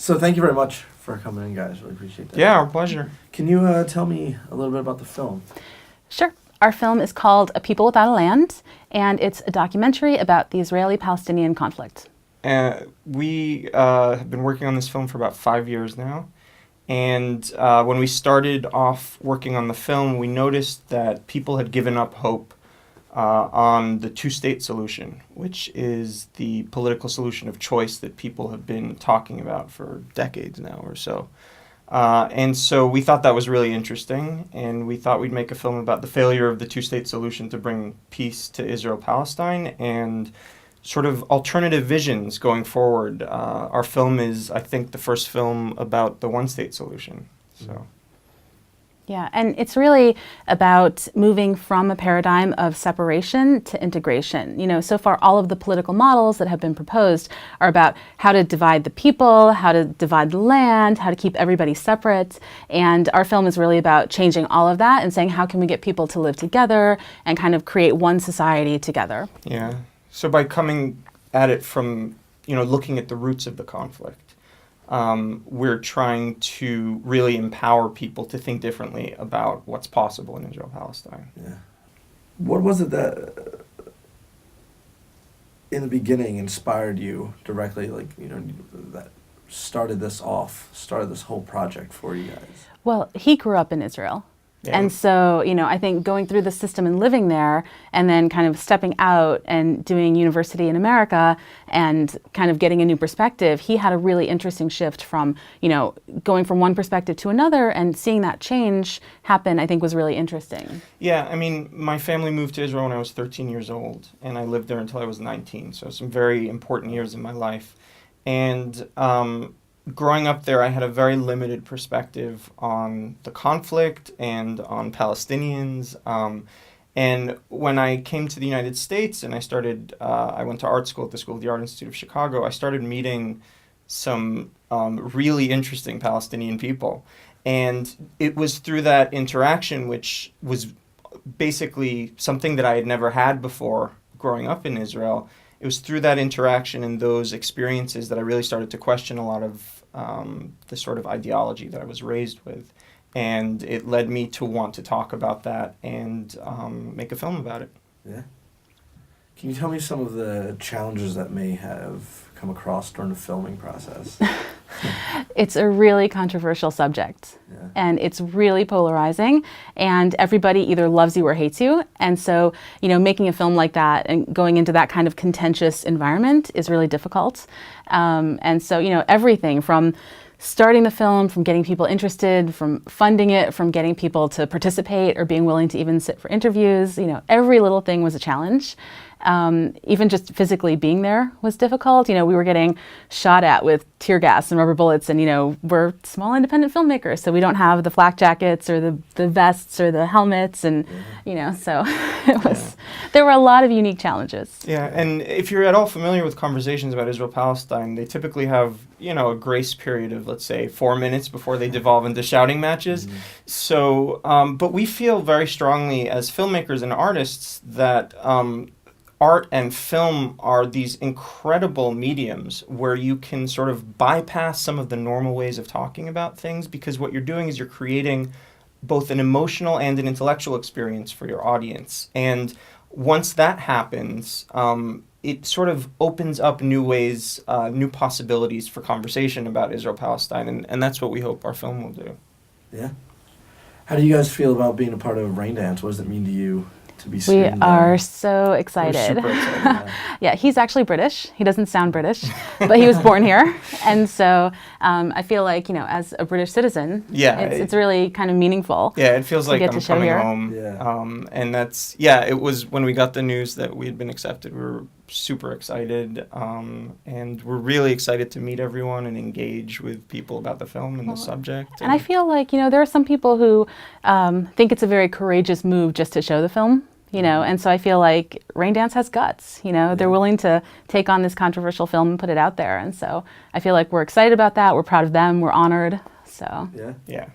So thank you very much for coming in, guys. Really appreciate that. Yeah, our pleasure. Can you tell me a little bit about the film? Sure. Our film is called A People Without a Land, and it's a documentary about the Israeli-Palestinian conflict. We have been working on this film for about 5 years now. And when we started off working on the film, we noticed that people had given up hope on the two-state solution, which is the political solution of choice that people have been talking about for decades now or so. And so we thought that was really interesting, and we thought we'd make a film about the failure of the two-state solution to bring peace to Israel-Palestine and sort of alternative visions going forward. Our film is, I think, the first film about the one-state solution. So. Yeah, and it's really about moving from a paradigm of separation to integration. You know, so far all of the political models that have been proposed are about how to divide the people, how to divide the land, how to keep everybody separate. And our film is really about changing all of that and saying how can we get people to live together and kind of create one society together. Yeah. So by coming at it from, looking at the roots of the conflict, we're trying to really empower people to think differently about what's possible in Israel-Palestine. Yeah. What was it that, in the beginning, inspired you directly, that started this whole project for you guys? Well, he grew up in Israel. Yeah. And so, I think going through the system and living there and then kind of stepping out and doing university in America and kind of getting a new perspective, he had a really interesting shift from, going from one perspective to another, and seeing that change happen, I think, was really interesting. Yeah, I mean, my family moved to Israel when I was 13 years old, and I lived there until I was 19, so some very important years in my life. And growing up there, I had a very limited perspective on the conflict and on Palestinians. And when I came to the United States and I went to art school at the School of the Art Institute of Chicago, I started meeting some really interesting Palestinian people. And it was through that interaction, which was basically something that I had never had before growing up in Israel. It was through that interaction and those experiences that I really started to question a lot of the sort of ideology that I was raised with. And it led me to want to talk about that and make a film about it. Yeah. Can you tell me some of the challenges that may have come across during the filming process? It's a really controversial subject. Yeah. And it's really polarizing, and everybody either loves you or hates you. And so, making a film like that and going into that kind of contentious environment is really difficult. And so, everything from starting the film, from getting people interested, from funding it, from getting people to participate or being willing to even sit for interviews, every little thing was a challenge. Even just physically being there was difficult. We were getting shot at with tear gas and rubber bullets, and we're small independent filmmakers, so we don't have the flak jackets or the vests or the helmets, and so there were a lot of unique challenges. Yeah, and if you're at all familiar with conversations about Israel-Palestine, they typically have a grace period of, let's say, 4 minutes before they devolve into shouting matches. Mm-hmm. So, but we feel very strongly as filmmakers and artists that art and film are these incredible mediums where you can sort of bypass some of the normal ways of talking about things, because what you're doing is you're creating both an emotional and an intellectual experience for your audience. And once that happens, it sort of opens up new ways, new possibilities for conversation about Israel-Palestine, and that's what we hope our film will do. Yeah. How do you guys feel about being a part of Raindance? What does it mean to you? We are so excited. We're super excited. Yeah, he's actually British. He doesn't sound British, but he was born here. And so I feel like, as a British citizen, it's really kind of meaningful. Yeah, it feels like I'm coming home. Yeah. And it was when we got the news that we had been accepted, we were super excited. And we're really excited to meet everyone and engage with people about the film and the subject. And I feel like, there are some people who think it's a very courageous move just to show the film. And so I feel like Raindance has guts, they're willing to take on this controversial film and put it out there. And so I feel like we're excited about that. We're proud of them. We're honored. So. Yeah. Yeah.